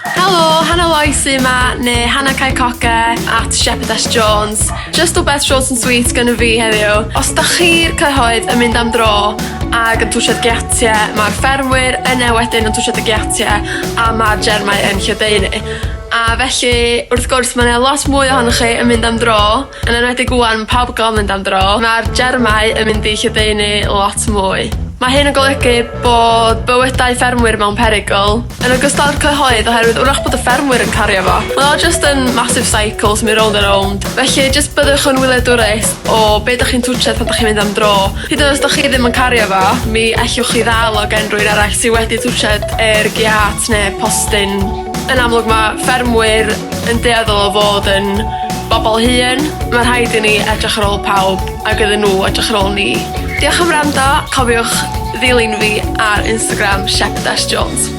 Helo, Hannah Loisi yma, neu Hannah Caicoca at Shepherd S Jones. Just o beth short and sweet gyda fi heddiw. Os da chi'r cyhoedd yn mynd am dro ac yn twsiad giatiau, mae'r ffermwyr yna wedyn yn twsiad y giatiau a mae'r Jermai yn Lledaenu. A felly, wrth gwrs, mae yna lot mwy ohonych chi yn mynd am dro. Yn enwedig gwan, pawb yn gael mynd am dro. Mae'r Jermai yn mynd i Lledaenu lot mwy. Mae hyn yn golygu bod bywydau ffermwyr mewn perygl yn ogystal â'r cyhoedd oherwydd wrach bod y ffermwyr yn cario fo. Mae o just yn massive cycle sy'n mynd round and round. Felly, just byddwch yn wyliadwrus o be ydych chi'n twtsiad pan ydych chi'n mynd am dro. Hyd yn oes ydych chi ddim yn cario fo, mi ellwch chi ddal o gen rwy'n arall sydd wedi twtsiad giat neu postyn. Yn amlwg mae ffermwyr yn dueddol o fod yn bobl hŷn. Mae rhaid i ni edrych ar ôl pawb ac iddyn nhw edrych ar ôl ni. Diolch am wrando, cofiwch ddilyn fi ar Instagram Shepherd S Jones.